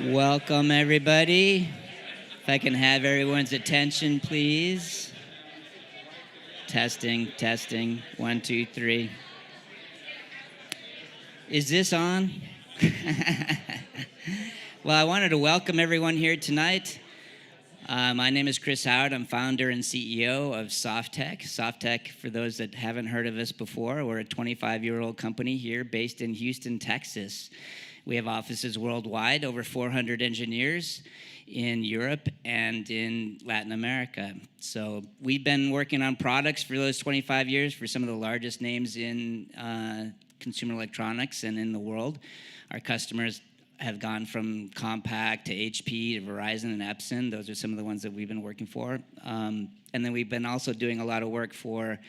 Welcome, everybody. If I can have everyone's attention, please. Testing, testing. 1, 2, 3. Is this on? Well, I wanted to welcome everyone here tonight. My name is Chris Howard. I'm founder and CEO of Softeq. Softeq, for those that haven't heard of us before, we're a 25-year-old company here based in Houston, Texas. We have offices worldwide, over 400 engineers in Europe and in Latin America. So we've been working on products for those 25 years for some of the largest names in consumer electronics and in the world. Our customers have gone from Compaq to HP to Verizon and Epson. Those are some of the ones that we've been working for. And then we've been also doing a lot of work for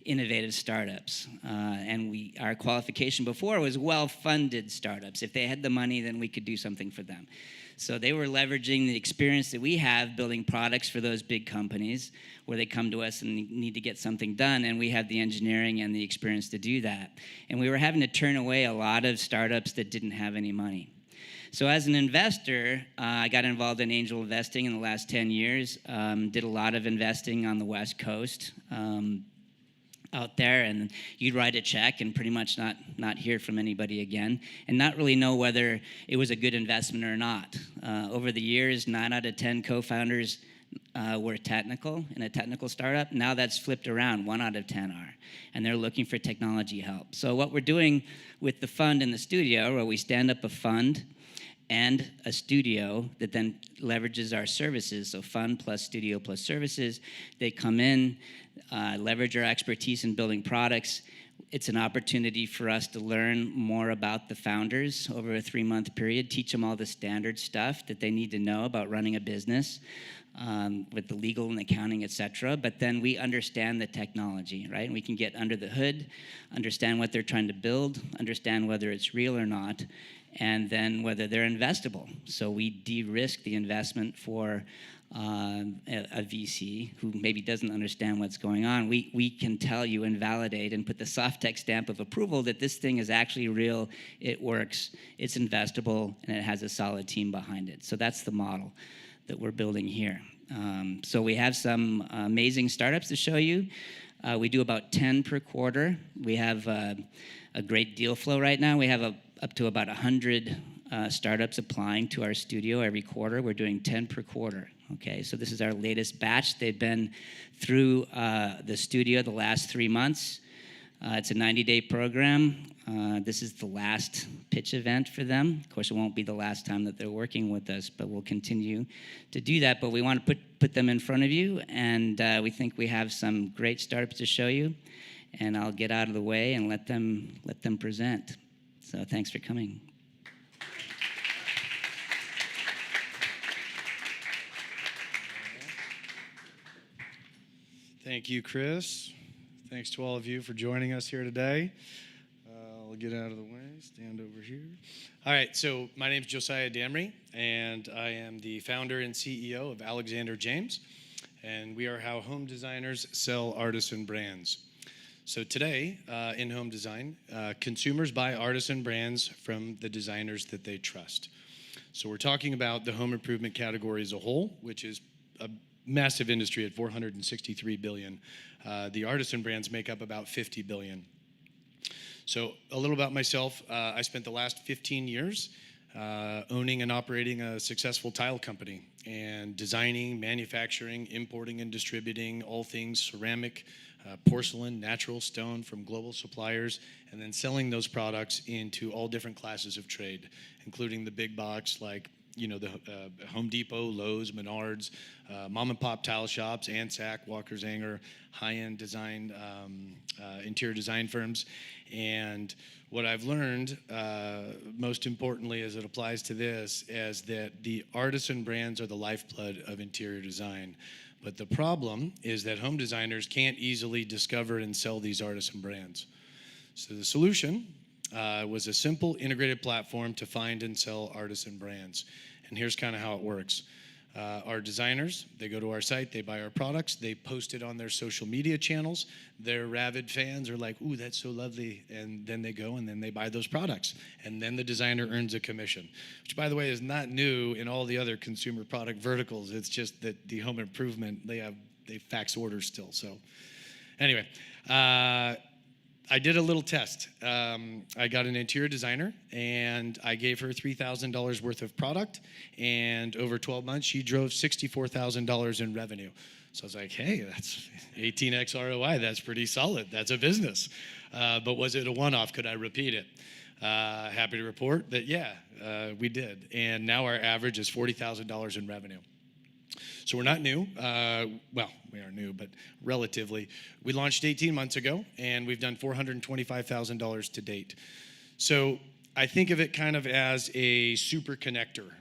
innovative startups. And our qualification before was well-funded startups. If they had the money, then we could do something for them. So they were leveraging the experience that we have building products for those big companies where they come to us and need to get something done, and we have the engineering and the experience to do that. And we were having to turn away a lot of startups that didn't have any money. So as an investor, I got involved in angel investing in the last 10 years, did a lot of investing on the West Coast, out there, and you'd write a check and pretty much not hear from anybody again and not really know whether it was a good investment or not. Over the years, 9 out of 10 co-founders were technical in a technical startup. Now that's flipped around. 1 out of 10 are, and they're looking for technology help. So what we're doing with the fund in the studio, where we stand up a fund and a studio that then leverages our services, so fund plus studio plus services. They come in, leverage our expertise in building products. It's an opportunity for us to learn more about the founders over a 3-month period, teach them all the standard stuff that they need to know about running a business, with the legal and accounting, et cetera. But then we understand the technology, right? And we can get under the hood, understand what they're trying to build, understand whether it's real or not, and then whether they're investable. So we de-risk the investment for a VC who maybe doesn't understand what's going on. We can tell you and validate and put the Softeq stamp of approval that this thing is actually real, it works, it's investable, and it has a solid team behind it. So that's the model that we're building here. So we have some amazing startups to show you. We do about 10 per quarter. We have a great deal flow right now. We have up to about 100 startups applying to our studio every quarter. We're doing 10 per quarter. Okay, so this is our latest batch. They've been through the studio the last 3 months. It's a 90-day program. This is the last pitch event for them. Of course, it won't be the last time that they're working with us, but we'll continue to do that. But we want to put them in front of you, and we think we have some great startups to show you. And I'll get out of the way and let them present. So thanks for coming. Thank you, Chris. Thanks to all of you for joining us here today. I'll get out of the way, stand over here. All right, so my name is Josiah Damry, and I am the founder and CEO of Alexander James, and we are how home designers sell artisan brands. So today, in home design, consumers buy artisan brands from the designers that they trust. So we're talking about the home improvement category as a whole, which is a massive industry at $463 billion. The artisan brands make up about $50 billion. So a little about myself. I spent the last 15 years owning and operating a successful tile company and designing, manufacturing, importing, and distributing all things ceramic, porcelain, natural stone from global suppliers, and then selling those products into all different classes of trade, including the big box like the Home Depot, Lowe's, Menards, mom and pop tile shops, Ansac, Walker Zanger, high-end design, interior design firms. And what I've learned, most importantly as it applies to this, is that the artisan brands are the lifeblood of interior design. But the problem is that home designers can't easily discover and sell these artisan brands. So the solution was a simple integrated platform to find and sell artisan brands. And here's kind of how it works. Our designers, they go to our site, they buy our products, they post it on their social media channels. Their rabid fans are like, ooh, that's so lovely. And then they go and then they buy those products. And then the designer earns a commission, which, by the way, is not new in all the other consumer product verticals. It's just that the home improvement, they fax orders still. So anyway, I did a little test. I got an interior designer, and I gave her $3,000 worth of product, and over 12 months, she drove $64,000 in revenue. So I was like, hey, that's 18x ROI. That's pretty solid. That's a business. But was it a one-off? Could I repeat it? Happy to report that, yeah, we did. And now our average is $40,000 in revenue. So we're not new. Well, we are new, but relatively. We launched 18 months ago, and we've done $425,000 to date. So I think of it kind of as a super connector.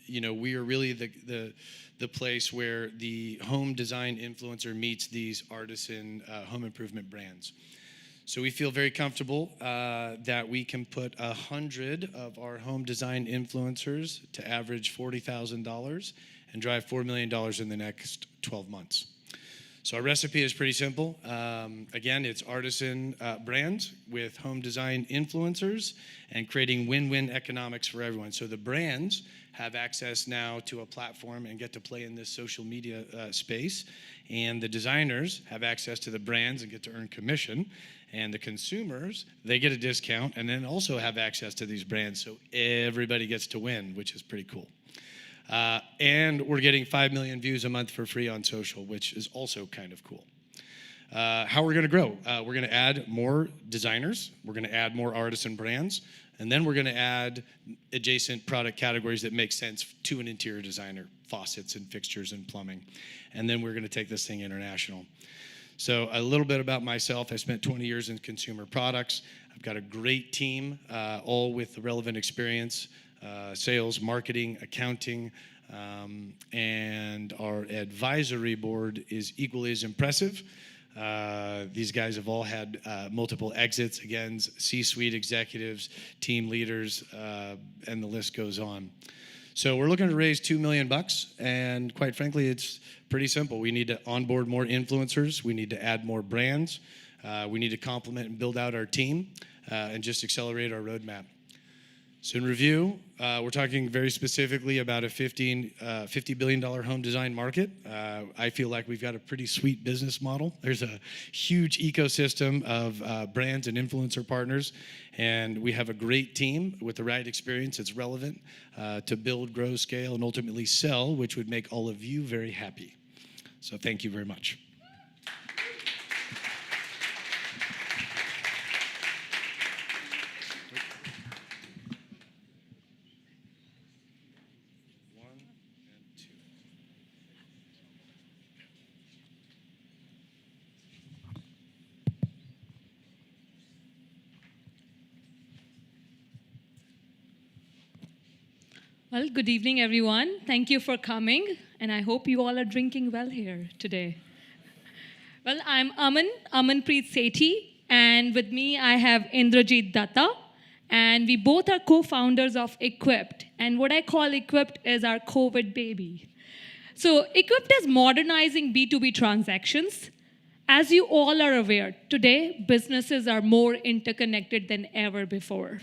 We are really the place where the home design influencer meets these artisan home improvement brands. So we feel very comfortable that we can put 100 of our home design influencers to average $40,000 and drive $4 million in the next 12 months. So our recipe is pretty simple. Again, it's artisan brands with home design influencers and creating win-win economics for everyone. So the brands have access now to a platform and get to play in this social media space. And the designers have access to the brands and get to earn commission. And the consumers, they get a discount and then also have access to these brands. So everybody gets to win, which is pretty cool. And we're getting 5 million views a month for free on social, which is also kind of cool. How we're going to grow? We're going to add more designers. We're going to add more artisan brands. And then we're going to add adjacent product categories that make sense to an interior designer, faucets and fixtures and plumbing. And then we're going to take this thing international. So a little bit about myself. I spent 20 years in consumer products. I've got a great team, all with the relevant experience, sales, marketing, accounting, and our advisory board is equally as impressive. These guys have all had multiple exits, again, C-suite executives, team leaders, and the list goes on. So we're looking to raise $2 million, and quite frankly, it's pretty simple. We need to onboard more influencers. We need to add more brands. We need to complement and build out our team and just accelerate our roadmap. So in review, we're talking very specifically about a $50 billion home design market. I feel like we've got a pretty sweet business model. There's a huge ecosystem of brands and influencer partners, and we have a great team with the right experience that's relevant to build, grow, scale, and ultimately sell, which would make all of you very happy. So thank you very much. Well, good evening, everyone. Thank you for coming, and I hope you all are drinking well here today. Well, I'm Amanpreet Sethi, and with me I have Indrajit Datta, and we both are co-founders of Equipped, and what I call Equipped is our COVID baby. So Equipped is modernizing B2B transactions. As you all are aware, today businesses are more interconnected than ever before.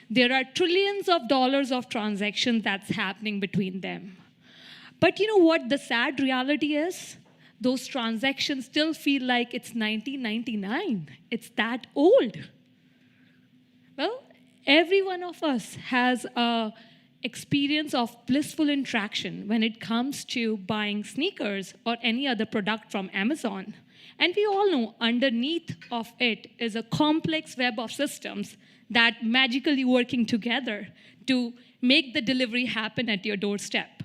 There are trillions of dollars of transactions that's happening between them. But you know what the sad reality is? Those transactions still feel like it's 1999. It's that old. Well, every one of us has an experience of blissful interaction when it comes to buying sneakers or any other product from Amazon. And we all know underneath of it is a complex web of systems that magically working together to make the delivery happen at your doorstep.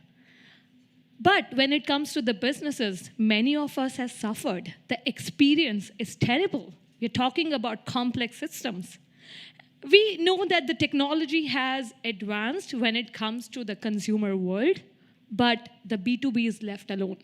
But when it comes to the businesses, many of us have suffered. The experience is terrible. We're talking about complex systems. We know that the technology has advanced when it comes to the consumer world, but the B2B is left alone.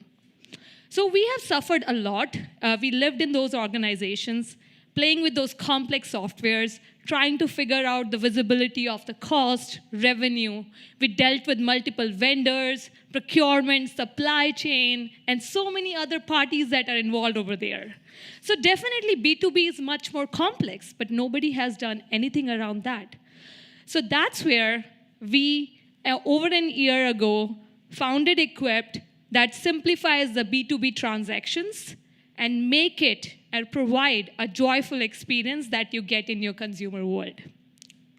So we have suffered a lot. We lived in those organizations, playing with those complex softwares, trying to figure out the visibility of the cost, revenue. We dealt with multiple vendors, procurement, supply chain, and so many other parties that are involved over there. So definitely B2B is much more complex, but nobody has done anything around that. So that's where we, over a year ago, founded Equipped that simplifies the B2B transactions and make it and provide a joyful experience that you get in your consumer world.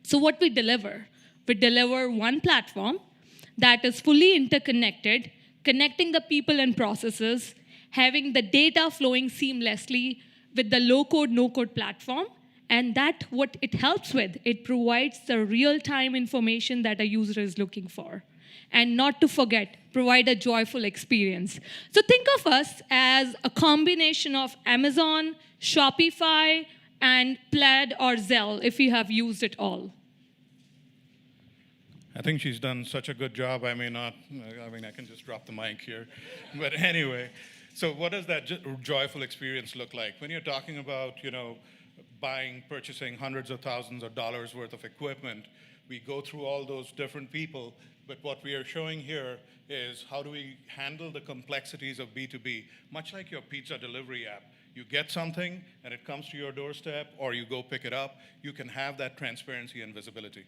So what we deliver one platform that is fully interconnected, connecting the people and processes, having the data flowing seamlessly with the low-code, no-code platform, and that what it helps with, it provides the real-time information that a user is looking for. And not to forget, provide a joyful experience. So think of us as a combination of Amazon, Shopify, and Plaid or Zelle, if you have used it all. I think she's done such a good job, I can just drop the mic here. But anyway, so what does that joyful experience look like? When you're talking about, purchasing hundreds of thousands of dollars worth of equipment, we go through all those different people, but what we are showing here is how do we handle the complexities of B2B, much like your pizza delivery app. You get something and it comes to your doorstep, or you go pick it up, you can have that transparency and visibility.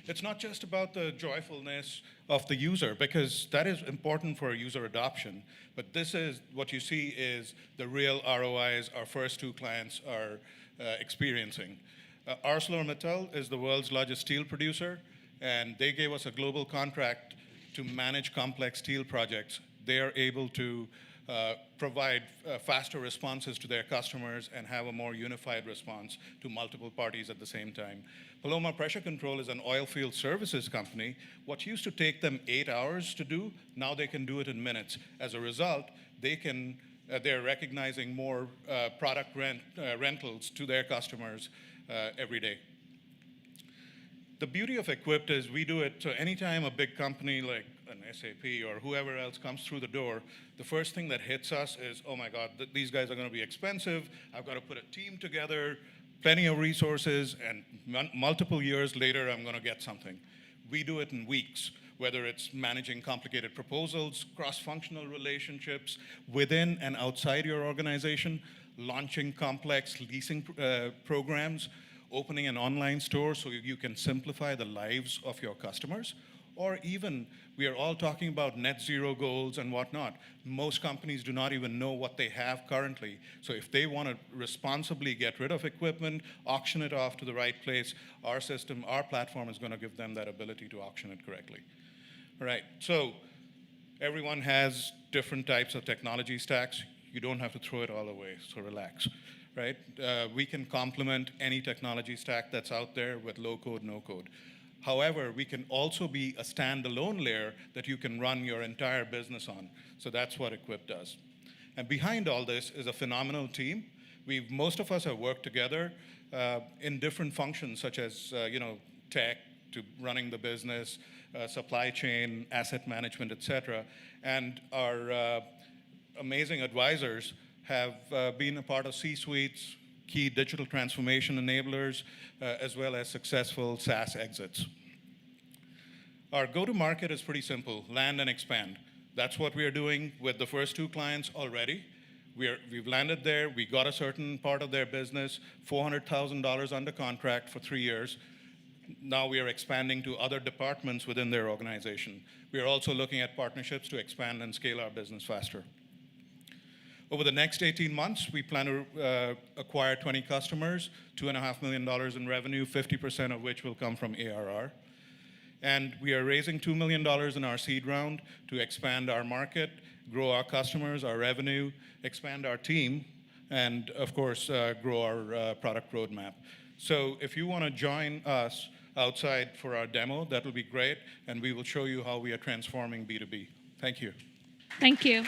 It's not just about the joyfulness of the user, because that is important for user adoption, but this is what you see is the real ROIs our first two clients are experiencing. ArcelorMittal is the world's largest steel producer, and they gave us a global contract to manage complex steel projects. They are able to provide faster responses to their customers and have a more unified response to multiple parties at the same time. Paloma Pressure Control is an oil field services company. What used to take them 8 hours to do, now they can do it in minutes. As a result, they're recognizing more product rentals to their customers every day. The beauty of Equipped is we do it, so anytime a big company like an SAP or whoever else comes through the door, the first thing that hits us is, oh my God, these guys are gonna be expensive, I've got to put a team together, plenty of resources, and multiple years later, I'm gonna get something. We do it in weeks, whether it's managing complicated proposals, cross-functional relationships within and outside your organization, launching complex leasing programs, opening an online store so you can simplify the lives of your customers, or even we are all talking about net zero goals and whatnot. Most companies do not even know what they have currently. So if they want to responsibly get rid of equipment, auction it off to the right place, our system, our platform is going to give them that ability to auction it correctly. All right, so everyone has different types of technology stacks. You don't have to throw it all away, so relax. Right? We can complement any technology stack that's out there with low code, no code. However, we can also be a standalone layer that you can run your entire business on. So that's what Equip does. And behind all this is a phenomenal team. Most of us have worked together in different functions, such as tech to running the business, supply chain, asset management, et cetera. And our amazing advisors have been a part of C-suites, key digital transformation enablers, as well as successful SaaS exits. Our go-to-market is pretty simple, land and expand. That's what we are doing with the first two clients already. We've landed there, we got a certain part of their business, $400,000 under contract for 3 years. Now we are expanding to other departments within their organization. We are also looking at partnerships to expand and scale our business faster. Over the next 18 months, we plan to acquire 20 customers, $2.5 million in revenue, 50% of which will come from ARR. And we are raising $2 million in our seed round to expand our market, grow our customers, our revenue, expand our team, and of course, grow our product roadmap. So if you want to join us outside for our demo, that will be great, and we will show you how we are transforming B2B. Thank you. Thank you.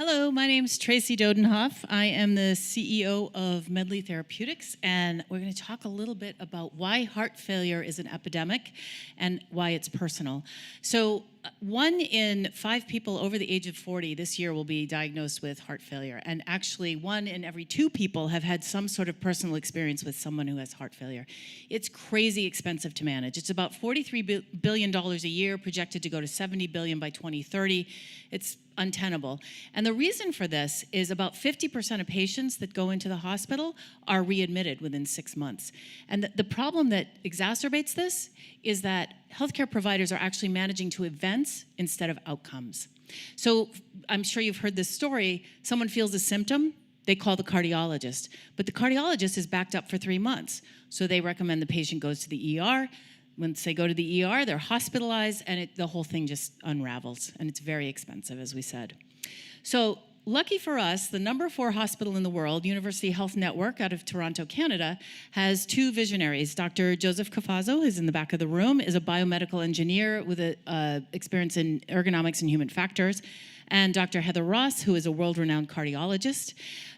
Hello, my name is Tracy Dodenhoff. I am the CEO of Medley Therapeutics, and we're going to talk a little bit about why heart failure is an epidemic and why it's personal. So 1 in 5 people over the age of 40 this year will be diagnosed with heart failure, and actually 1 in every 2 people have had some sort of personal experience with someone who has heart failure. It's crazy expensive to manage. It's about $43 billion a year, projected to go to $70 billion by 2030. It's untenable. And the reason for this is about 50% of patients that go into the hospital are readmitted within 6 months. And the problem that exacerbates this is that healthcare providers are actually managing to events instead of outcomes. So I'm sure you've heard this story. Someone feels a symptom, they call the cardiologist. But the cardiologist is backed up for 3 months. So they recommend the patient goes to the ER. Once they go to the ER, they're hospitalized, and the whole thing just unravels, and it's very expensive, as we said. So lucky for us, the number 4 hospital in the world, University Health Network out of Toronto, Canada, has 2 visionaries. Dr. Joseph Cafazzo, who's in the back of the room, is a biomedical engineer with experience in ergonomics and human factors, and Dr. Heather Ross, who is a world-renowned cardiologist.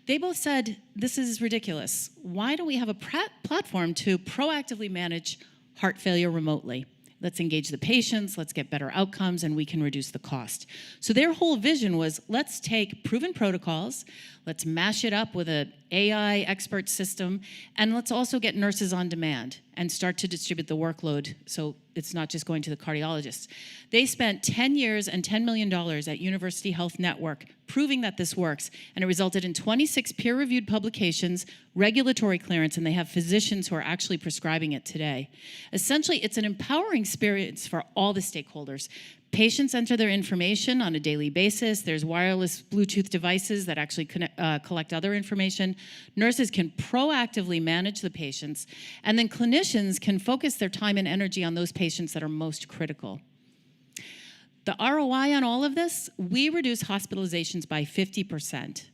They both said, this is ridiculous. Why don't we have a platform to proactively manage heart failure remotely? Let's engage the patients, let's get better outcomes, and we can reduce the cost. So their whole vision was, let's take proven protocols, let's mash it up with an AI expert system, and let's also get nurses on demand and start to distribute the workload so it's not just going to the cardiologists. They spent 10 years and $10 million at University Health Network proving that this works, and it resulted in 26 peer-reviewed publications, regulatory clearance, and they have physicians who are actually prescribing it today. Essentially, it's an empowering experience for all the stakeholders. Patients enter their information on a daily basis. There's wireless Bluetooth devices that actually collect other information. Nurses can proactively manage the patients, and then clinicians can focus their time and energy on those patients that are most critical. The ROI on all of this, we reduce hospitalizations by 50%.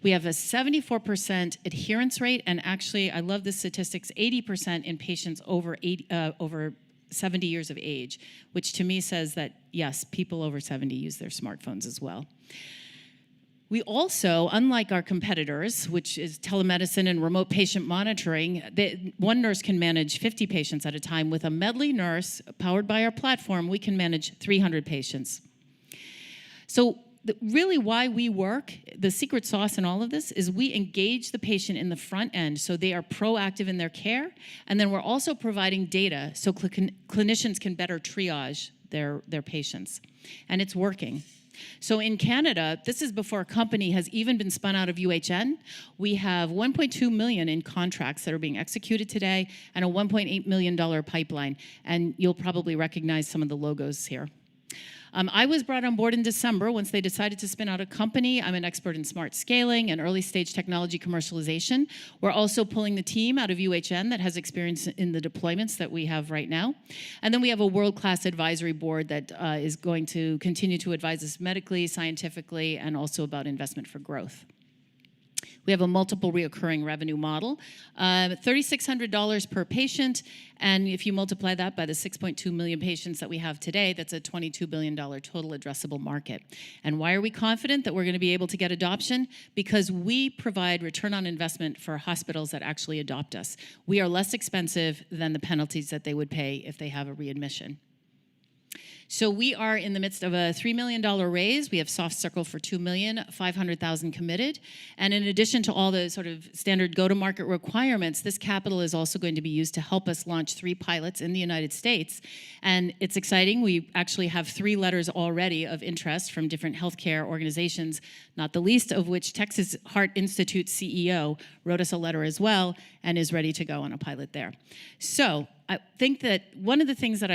We have a 74% adherence rate, and actually, I love this statistics, 80% in patients over 70 years of age, which to me says that, yes, people over 70 use their smartphones as well. We also, unlike our competitors, which is telemedicine and remote patient monitoring, one nurse can manage 50 patients at a time. With a Medley nurse, powered by our platform, we can manage 300 patients. So really why we work, the secret sauce in all of this, is we engage the patient in the front end so they are proactive in their care, and then we're also providing data so clinicians can better triage their patients. And it's working. So in Canada, this is before a company has even been spun out of UHN. We have $1.2 million in contracts that are being executed today and a $1.8 million pipeline. And you'll probably recognize some of the logos here. I was brought on board in December once they decided to spin out a company. I'm an expert in smart scaling and early stage technology commercialization. We're also pulling the team out of UHN that has experience in the deployments that we have right now. And then we have a world-class advisory board that is going to continue to advise us medically, scientifically, and also about investment for growth. We have a multiple reoccurring revenue model, $3,600 per patient, and if you multiply that by the 6.2 million patients that we have today, that's a $22 billion total addressable market. And why are we confident that we're going to be able to get adoption? Because we provide return on investment for hospitals that actually adopt us. We are less expensive than the penalties that they would pay if they have a readmission. So we are in the midst of a $3 million raise. We have soft circle for $2 million, 500,000 committed. And in addition to all the sort of standard go-to-market requirements, this capital is also going to be used to help us launch 3 pilots in the United States. And it's exciting. We actually have 3 letters already of interest from different healthcare organizations, not the least of which Texas Heart Institute CEO wrote us a letter as well and is ready to go on a pilot there. So I think that one of the things that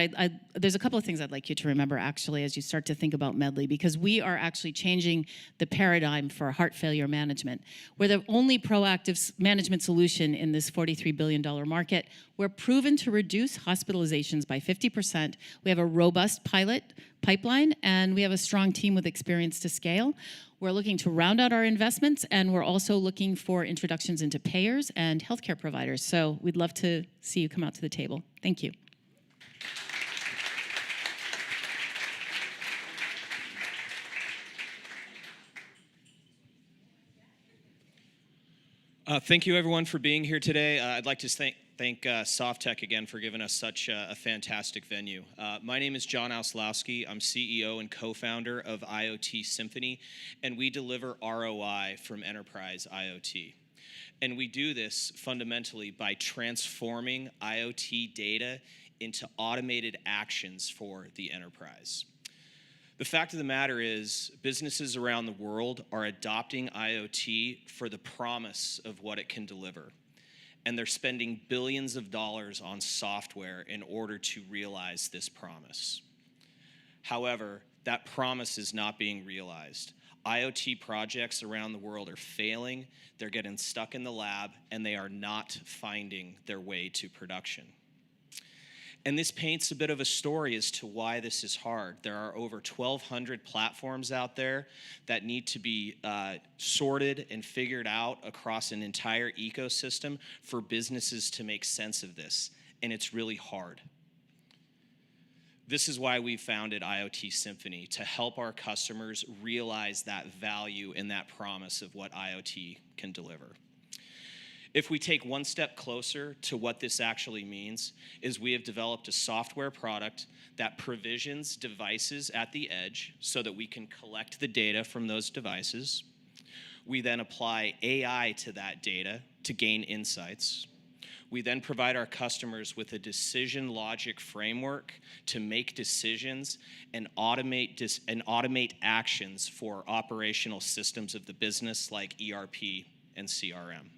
there's a couple of things I'd like you to remember actually as you start to think about Medley, because we are actually changing the paradigm for heart failure management. We're the only proactive management solution in this $43 billion market. We're proven to reduce hospitalizations by 50%. We have a robust pipeline, and we have a strong team with experience to scale. We're looking to round out our investments, and we're also looking for introductions into payers and healthcare providers. So we'd love to see you come out to the table. Thank you. Thank you, everyone, for being here today. I'd like to thank Softeq again for giving us such a fantastic venue. My name is John Oslowski. I'm CEO and co-founder of IOTSymphony, and we deliver ROI from enterprise IoT. And we do this fundamentally by transforming IoT data into automated actions for the enterprise. The fact of the matter is, businesses around the world are adopting IoT for the promise of what it can deliver. And they're spending billions of dollars on software in order to realize this promise. However, that promise is not being realized. IoT projects around the world are failing, they're getting stuck in the lab, and they are not finding their way to production. And this paints a bit of a story as to why this is hard. There are over 1,200 platforms out there that need to be sorted and figured out across an entire ecosystem for businesses to make sense of this, and it's really hard. This is why we founded IOTSymphony, to help our customers realize that value and that promise of what IoT can deliver. If we take one step closer to what this actually means, is we have developed a software product that provisions devices at the edge so that we can collect the data from those devices. We then apply AI to that data to gain insights. We then provide our customers with a decision logic framework to make decisions and automate actions for operational systems of the business like ERP and CRM.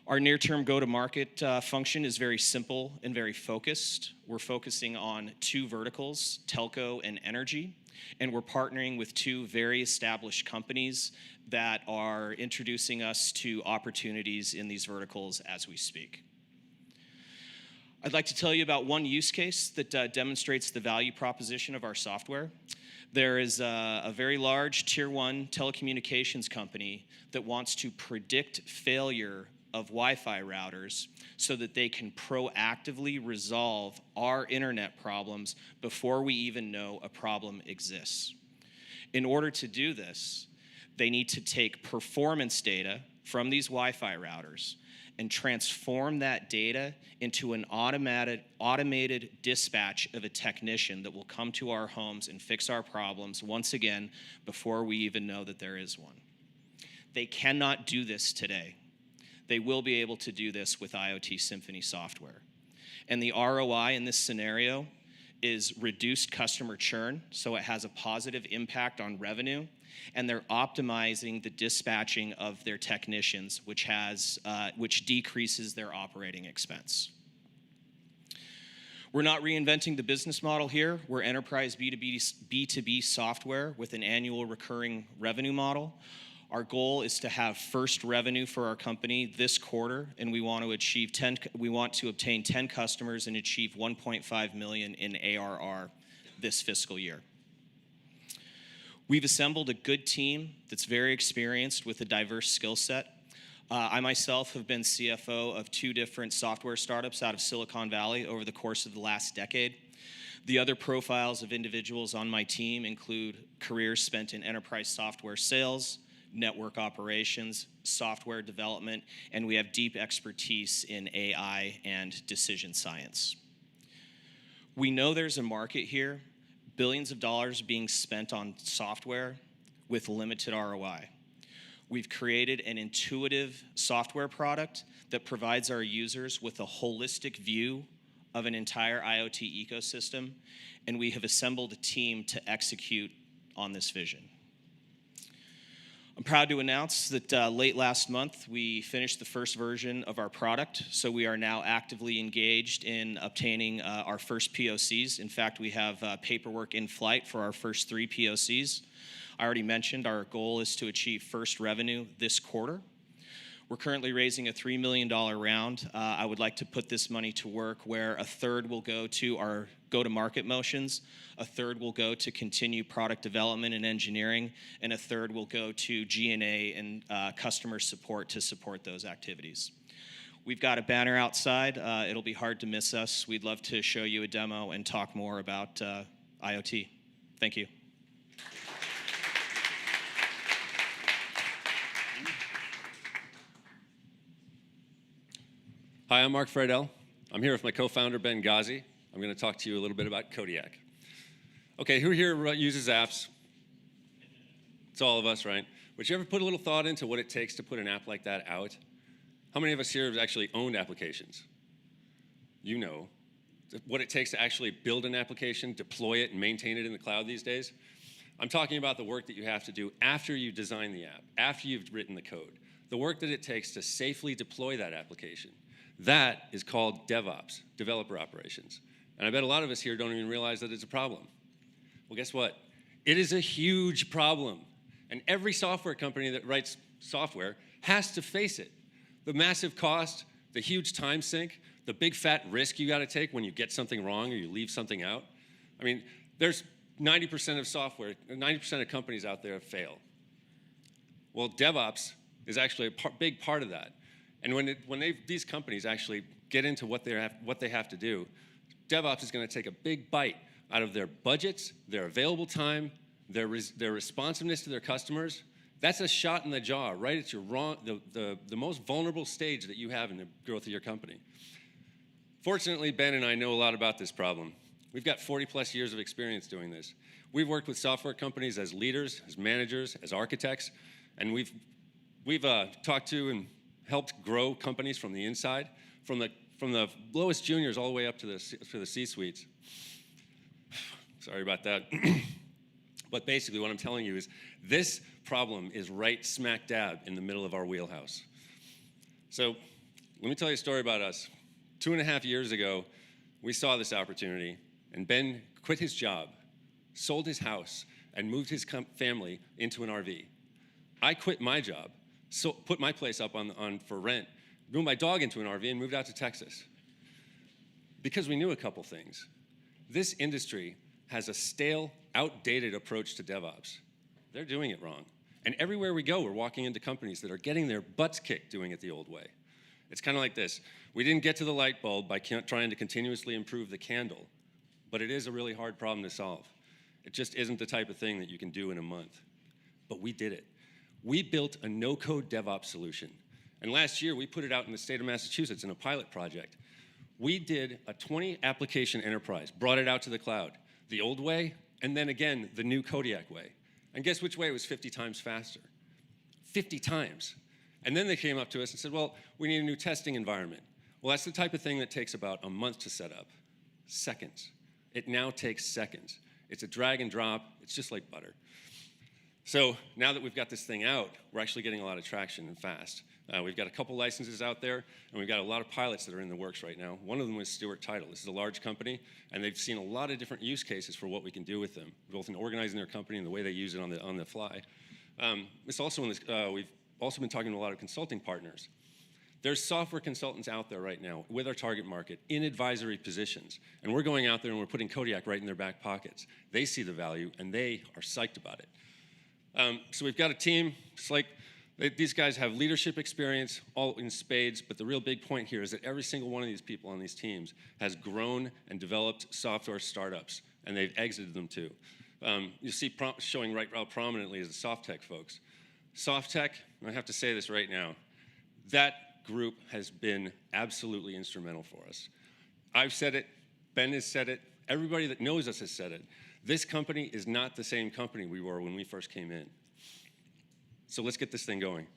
Our near-term go-to-market function is very simple and very focused. We're focusing on two verticals, telco and energy, and we're partnering with two very established companies that are introducing us to opportunities in these verticals as we speak. I'd like to tell you about one use case that demonstrates the value proposition of our software. There is a very large tier 1 telecommunications company that wants to predict failure of Wi-Fi routers so that they can proactively resolve our internet problems before we even know a problem exists. In order to do this, they need to take performance data from these Wi-Fi routers and transform that data into an automated dispatch of a technician that will come to our homes and fix our problems once again before we even know that there is one. They cannot do this today. They will be able to do this with IOTSymphony software. And the ROI in this scenario is reduced customer churn, so it has a positive impact on revenue, and they're optimizing the dispatching of their technicians, which decreases their operating expense. We're not reinventing the business model here. We're enterprise B2B software with an annual recurring revenue model. Our goal is to have first revenue for our company this quarter, and we want to obtain 10 customers and achieve 1.5 million in ARR this fiscal year. We've assembled a good team that's very experienced with a diverse skill set. I myself have been CFO of 2 different software startups out of Silicon Valley over the course of the last decade. The other profiles of individuals on my team include careers spent in enterprise software sales, network operations, software development, and we have deep expertise in AI and decision science. We know there's a market here, billions of dollars being spent on software with limited ROI. We've created an intuitive software product that provides our users with a holistic view of an entire IoT ecosystem, and we have assembled a team to execute on this vision. I'm proud to announce that late last month, we finished the first version of our product, so we are now actively engaged in obtaining our first POCs. In fact, we have paperwork in flight for our first 3 POCs. I already mentioned our goal is to achieve first revenue this quarter. We're currently raising a $3 million round. I would like to put this money to work where a third will go to our go-to-market motions, a third will go to continue product development and engineering, and a third will go to G&A and customer support to support those activities. We've got a banner outside. It'll be hard to miss us. We'd love to show you a demo and talk more about IoT. Thank you. Hi, I'm Mark Friedel. I'm here with my co-founder, Ben Ghazi. I'm going to talk to you a little bit about Codiac. Okay, who here uses apps? It's all of us, right? But you ever put a little thought into what it takes to put an app like that out? How many of us here have actually owned applications? You know what it takes to actually build an application, deploy it, and maintain it in the cloud these days. I'm talking about the work that you have to do after you design the app, after you've written the code, the work that it takes to safely deploy that application. That is called DevOps, developer operations. And I bet a lot of us here don't even realize that it's a problem. Well, guess what? It is a huge problem. And every software company that writes software has to face it. The massive cost, the huge time sink, the big fat risk you gotta take when you get something wrong or you leave something out. I mean, there's 90% of software, 90% of companies out there fail. Well, DevOps is actually a big part of that. And when these companies actually get into what they have to do, DevOps is going to take a big bite out of their budgets, their available time, their responsiveness to their customers. That's a shot in the jaw, right at the most vulnerable stage that you have in the growth of your company. Fortunately, Ben and I know a lot about this problem. We've got 40+ years of experience doing this. We've worked with software companies as leaders, as managers, as architects, and we've talked to and helped grow companies from the inside, from the lowest juniors all the way up to the C-suites. Sorry about that. But basically what I'm telling you is this problem is right smack dab in the middle of our wheelhouse. So let me tell you a story about us. 2.5 years ago, we saw this opportunity, and Ben quit his job, sold his house, and moved his family into an RV. I quit my job, so put my place up for rent, moved my dog into an RV, and moved out to Texas. Because we knew a couple things. This industry has a stale, outdated approach to DevOps. They're doing it wrong. And everywhere we go, we're walking into companies that are getting their butts kicked doing it the old way. It's kind of like this. We didn't get to the light bulb by trying to continuously improve the candle, but it is a really hard problem to solve. It just isn't the type of thing that you can do in a month. But we did it. We built a no-code DevOps solution. And last year, we put it out in the state of Massachusetts in a pilot project. We did a 20-application enterprise, brought it out to the cloud, the old way, and then again, the new Codiac way. And guess which way was 50 times faster? 50 times. And then they came up to us and said, well, we need a new testing environment. Well, that's the type of thing that takes about a month to set up. Seconds. It now takes seconds. It's a drag and drop. It's just like butter. So now that we've got this thing out, we're actually getting a lot of traction and fast. We've got a couple licenses out there, and we've got a lot of pilots that are in the works right now. One of them was Stewart Title. This is a large company, and they've seen a lot of different use cases for what we can do with them, both in organizing their company and the way they use it on the fly. We've also been talking to a lot of consulting partners. There's software consultants out there right now with our target market in advisory positions, and we're going out there and we're putting Codiac right in their back pockets. They see the value, and they are psyched about it. So we've got a team. It's like these guys have leadership experience, all in spades, but the real big point here is that every single one of these people on these teams has grown and developed software startups, and they've exited them too. You see showing right out prominently is the Softeq folks. Softeq, and I have to say this right now, that group has been absolutely instrumental for us. I've said it, Ben has said it, everybody that knows us has said it. This company is not the same company we were when we first came in. So let's get this thing going.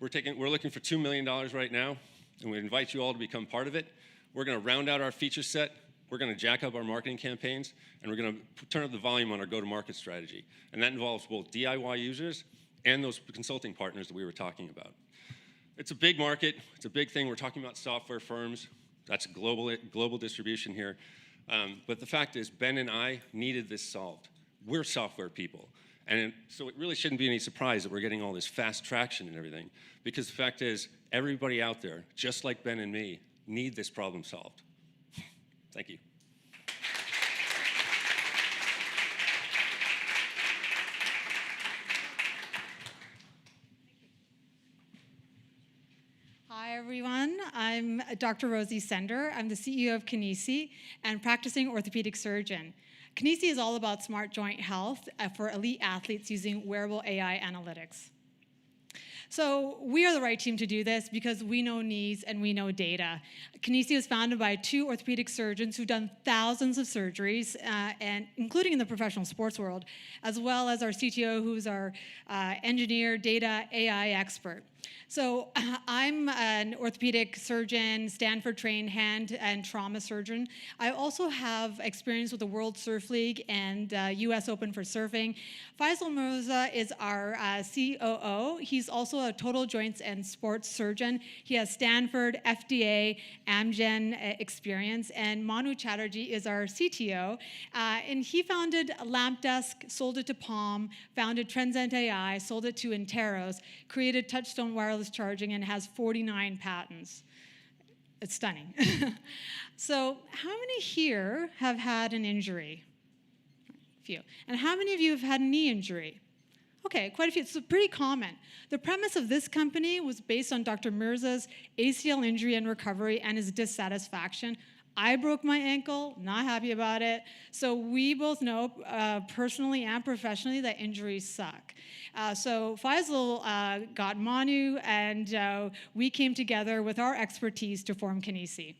We're looking for $2 million right now, and we invite you all to become part of it. We're gonna round out our feature set, we're gonna jack up our marketing campaigns, and we're gonna turn up the volume on our go-to-market strategy. And that involves both DIY users and those consulting partners that we were talking about. It's a big market, it's a big thing. We're talking about software firms. That's global distribution here. But the fact is, Ben and I needed this solved. We're software people. And so it really shouldn't be any surprise that we're getting all this fast traction and everything, because the fact is, everybody out there, just like Ben and me, need this problem solved. Thank you. Hi, everyone. I'm Dr. Rosie Sender. I'm the CEO of Kinisi and practicing orthopedic surgeon. Kinisi is all about smart joint health for elite athletes using wearable AI analytics. So we are the right team to do this because we know needs and we know data. Kinisi was founded by 2 orthopedic surgeons who've done thousands of surgeries, and including in the professional sports world, as well as our CTO, who's our engineer, data, AI expert. So I'm an orthopedic surgeon, Stanford-trained hand and trauma surgeon. I also have experience with the World Surf League and US Open for surfing. Faisal Mirza is our COO. He's also a total joints and sports surgeon. He has Stanford, FDA, Amgen experience. And Manu Chatterjee is our CTO. And he founded LampDesk, sold it to Palm, founded Transcend AI, sold it to Interos, created Touchstone Wireless Charging, and has 49 patents. It's stunning. So how many here have had an injury? A few. And how many of you have had a knee injury? Okay, quite a few. It's pretty common. The premise of this company was based on Dr. Mirza's ACL injury and recovery and his dissatisfaction. I broke my ankle, not happy about it. So we both know, personally and professionally, that injuries suck. So Faisal got Manu, and we came together with our expertise to form Kinisi.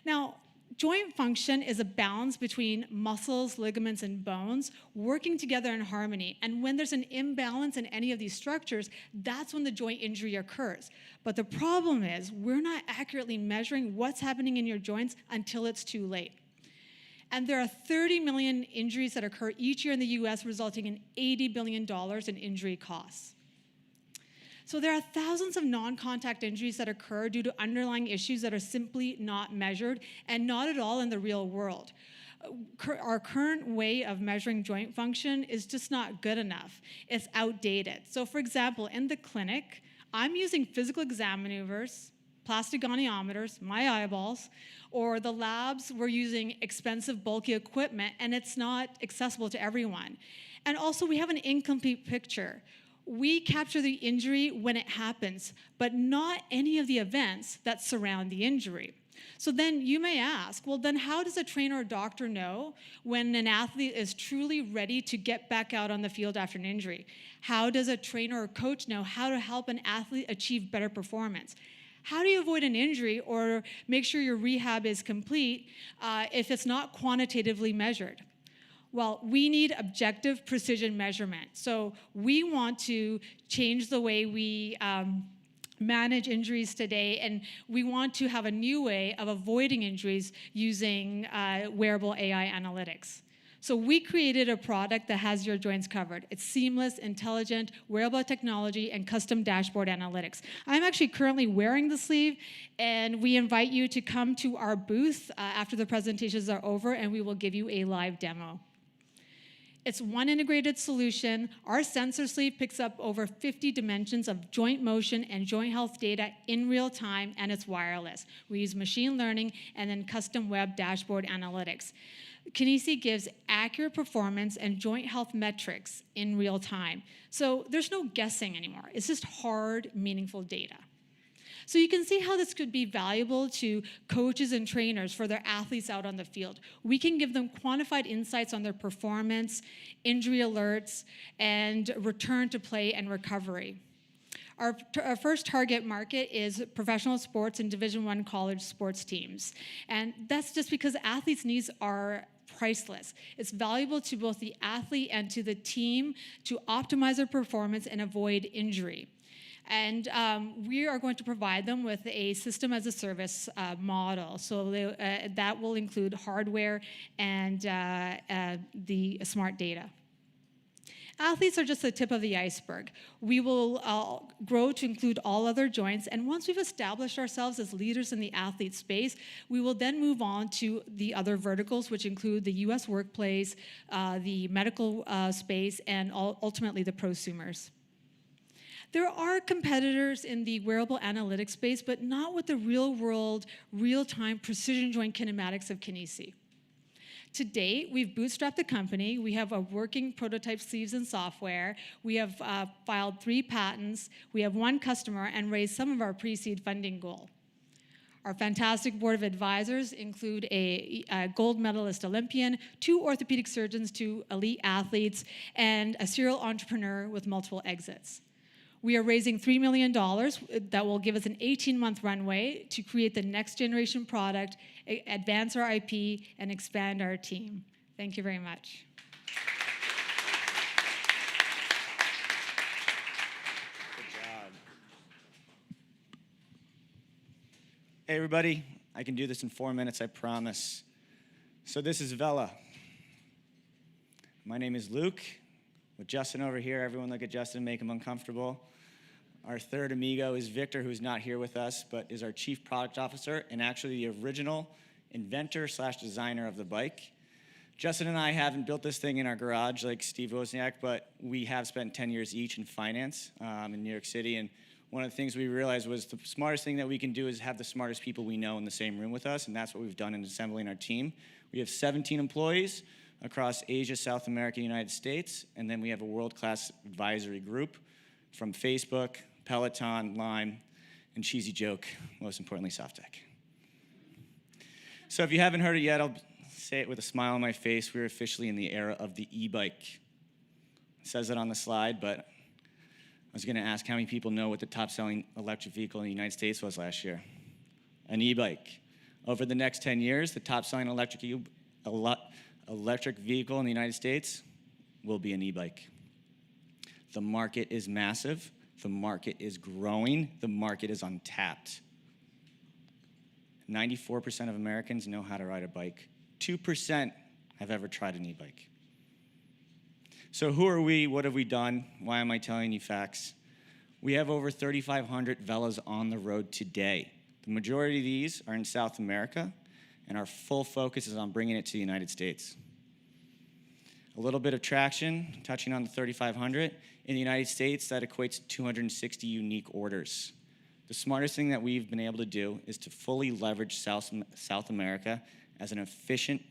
Now, joint function is a balance between muscles, ligaments, and bones working together in harmony. And when there's an imbalance in any of these structures, that's when the joint injury occurs. But the problem is we're not accurately measuring what's happening in your joints until it's too late. And there are 30 million injuries that occur each year in the US, resulting in $80 billion in injury costs. So there are thousands of non-contact injuries that occur due to underlying issues that are simply not measured and not at all in the real world. Our current way of measuring joint function is just not good enough. It's outdated. So for example, in the clinic, I'm using physical exam maneuvers, plastic goniometers, my eyeballs, or the labs, we're using expensive, bulky equipment, and it's not accessible to everyone. And also, we have an incomplete picture. We capture the injury when it happens, but not any of the events that surround the injury. So then you may ask, well, then how does a trainer or doctor know when an athlete is truly ready to get back out on the field after an injury? How does a trainer or coach know how to help an athlete achieve better performance? How do you avoid an injury or make sure your rehab is complete if it's not quantitatively measured? Well, we need objective precision measurement. So we want to change the way we manage injuries today, and we want to have a new way of avoiding injuries using wearable AI analytics. So we created a product that has your joints covered. It's seamless, intelligent, wearable technology, and custom dashboard analytics. I'm actually currently wearing the sleeve, and we invite you to come to our booth after the presentations are over, and we will give you a live demo. It's one integrated solution. Our sensor sleeve picks up over 50 dimensions of joint motion and joint health data in real time, and it's wireless. We use machine learning and then custom web dashboard analytics. Kinisi gives accurate performance and joint health metrics in real time. So there's no guessing anymore. It's just hard, meaningful data. So you can see how this could be valuable to coaches and trainers for their athletes out on the field. We can give them quantified insights on their performance, injury alerts, and return to play and recovery. Our first target market is professional sports and Division I college sports teams. And that's just because athletes' needs are priceless. It's valuable to both the athlete and to the team to optimize their performance and avoid injury. And we are going to provide them with a system-as-a-service model. So that will include hardware and the smart data. Athletes are just the tip of the iceberg. We will grow to include all other joints, and once we've established ourselves as leaders in the athlete space, we will then move on to the other verticals, which include the US workplace, the medical space, and ultimately the prosumers. There are competitors in the wearable analytics space, but not with the real-world, real-time precision joint kinematics of Kinisi. To date, we've bootstrapped the company. We have a working prototype sleeves and software. We have filed 3 patents. We have 1 customer and raised some of our pre-seed funding goal. Our fantastic board of advisors include a gold medalist Olympian, 2 orthopedic surgeons, 2 elite athletes, and a serial entrepreneur with multiple exits. We are raising $3 million that will give us an 18-month runway to create the next generation product, advance our IP, and expand our team. Thank you very much. Hey everybody, I can do this in 4 minutes, I promise. So this is Vela. My name is Luke. With Justin over here, everyone look at Justin, make him uncomfortable. Our third amigo is Victor, who's not here with us, but is our chief product officer and actually the original inventor/designer of the bike. Justin and I haven't built this thing in our garage like Steve Wozniak, but we have spent 10 years each in finance in New York City. And one of the things we realized was the smartest thing that we can do is have the smartest people we know in the same room with us, and that's what we've done in assembling our team. We have 17 employees across Asia, South America, United States, and then we have a world-class advisory group from Facebook, Peloton, Lime, and cheesy joke, most importantly, Softeq. So if you haven't heard it yet, I'll say it with a smile on my face. We're officially in the era of the e-bike. It says it on the slide, but I was gonna ask how many people know what the top-selling electric vehicle in the United States was last year? An e-bike. Over the next 10 years, the top-selling electric vehicle in the United States will be an e-bike. The market is massive. The market is growing. The market is untapped. 94% of Americans know how to ride a bike. 2% have ever tried an e-bike. So who are we? What have we done? Why am I telling you facts? We have over 3,500 Velas on the road today. The majority of these are in South America, and our full focus is on bringing it to the United States. A little bit of traction, touching on the 3,500. In the United States, that equates to 260 unique orders. The smartest thing that we've been able to do is to fully leverage South America as an efficient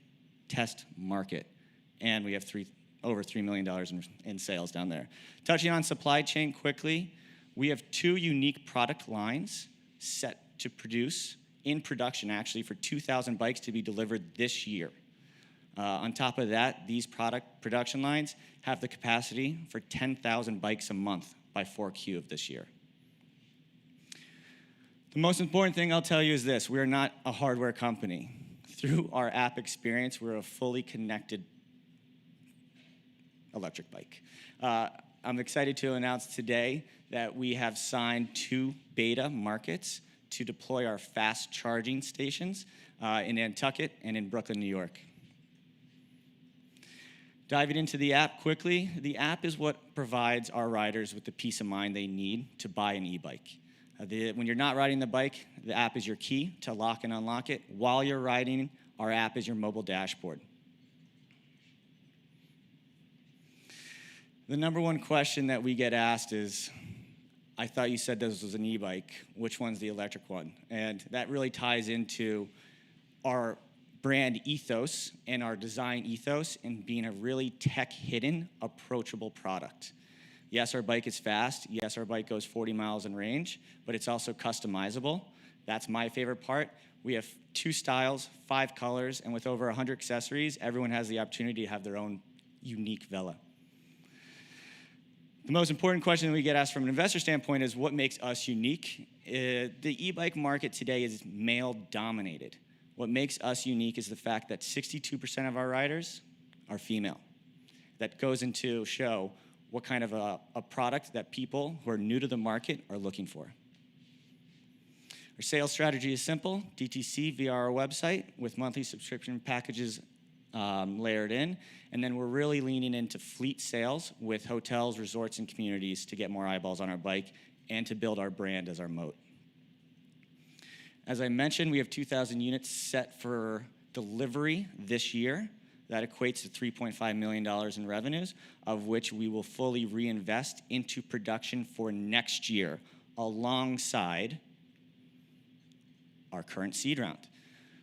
test market. And we have over $3 million in sales down there. Touching on supply chain quickly, we have 2 unique product lines set to produce, in production actually, for 2,000 bikes to be delivered this year. On top of that, these production lines have the capacity for 10,000 bikes a month by 4Q of this year. The most important thing I'll tell you is this: we are not a hardware company. Through our app experience, we're a fully connected electric bike. I'm excited to announce today that we have signed 2 beta markets to deploy our fast charging stations in Nantucket and in Brooklyn, New York. Diving into the app quickly, the app is what provides our riders with the peace of mind they need to buy an e-bike. When you're not riding the bike, the app is your key to lock and unlock it. While you're riding, our app is your mobile dashboard. The number one question that we get asked is, I thought you said this was an e-bike. Which one's the electric one? And that really ties into our brand ethos and our design ethos in being a really tech-hidden, approachable product. Yes, our bike is fast. Yes, our bike goes 40 miles in range, but it's also customizable. That's my favorite part. We have 2 styles, 5 colors, and with over 100 accessories, everyone has the opportunity to have their own unique Vela. The most important question that we get asked from an investor standpoint is what makes us unique? The e-bike market today is male-dominated. What makes us unique is the fact that 62% of our riders are female. That goes into show what kind of a product that people who are new to the market are looking for. Our sales strategy is simple: DTC via our website with monthly subscription packages layered in, and then we're really leaning into fleet sales with hotels, resorts, and communities to get more eyeballs on our bike and to build our brand as our moat. As I mentioned, we have 2,000 units set for delivery this year. That equates to $3.5 million in revenues, of which we will fully reinvest into production for next year, alongside our current seed round.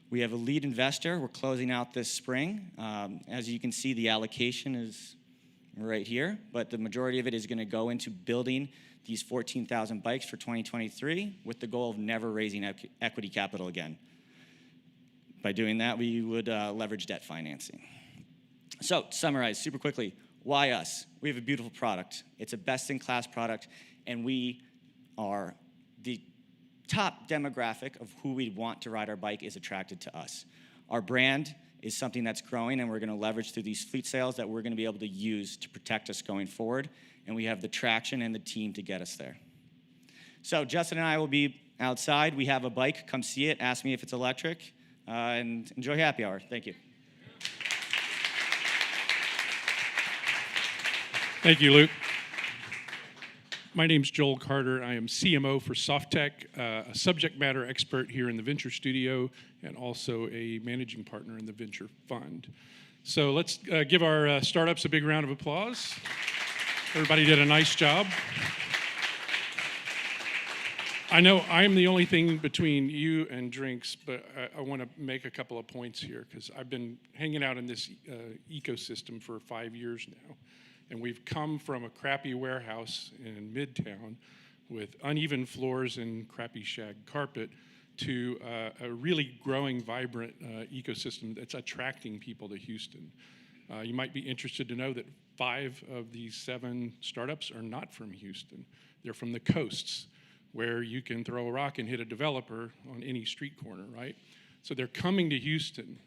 We have a lead investor we're closing out this spring. As you can see, the allocation is right here, but the majority of it is gonna go into building these 14,000 bikes for 2023 with the goal of never raising equity capital again. By doing that, we would leverage debt financing. So, to summarize super quickly, why us? We have a beautiful product. It's a best-in-class product. and we are the top demographic of who we want to ride our bike is attracted to us. Our brand is something that's growing, and we're going to leverage through these fleet sales that we're going to be able to use to protect us going forward, and we have the traction and the team to get us there. So Justin and I will be outside. We have a bike. Come see it. Ask me if it's electric, and enjoy happy hour. Thank you. Thank you, Luke. My name's Joel Carter. I am CMO for Softeq, a subject matter expert here in the Venture Studio, and also a managing partner in the Venture Fund. So let's give our startups a big round of applause. Everybody did a nice job. I know I'm the only thing between you and drinks, but I want to make a couple of points here, because I've been hanging out in this ecosystem for 5 years now. And we've come from a crappy warehouse in Midtown with uneven floors and crappy shag carpet to a really growing, vibrant ecosystem that's attracting people to Houston. You might be interested to know that 5 of these 7 startups are not from Houston. They're from the coasts, where you can throw a rock and hit a developer on any street corner, right? So they're coming to Houston.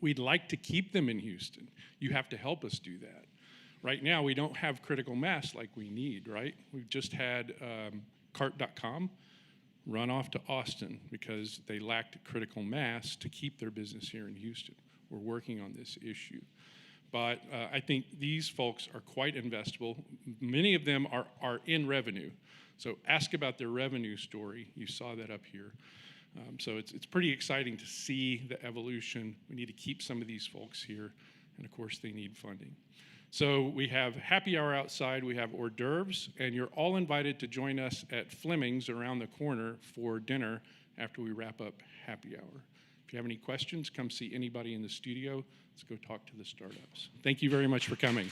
We'd like to keep them in Houston. You have to help us do that. Right now, we don't have critical mass like we need, right? We've just had Cart.com run off to Austin because they lacked critical mass to keep their business here in Houston. We're working on this issue. But I think these folks are quite investable. Many of them are in revenue. So ask about their revenue story. You saw that up here. So it's pretty exciting to see the evolution. We need to keep some of these folks here. And of course, they need funding. So we have happy hour outside, we have hors d'oeuvres, and you're all invited to join us at Fleming's around the corner for dinner after we wrap up happy hour. If you have any questions, come see anybody in the studio. Let's go talk to the startups. Thank you very much for coming.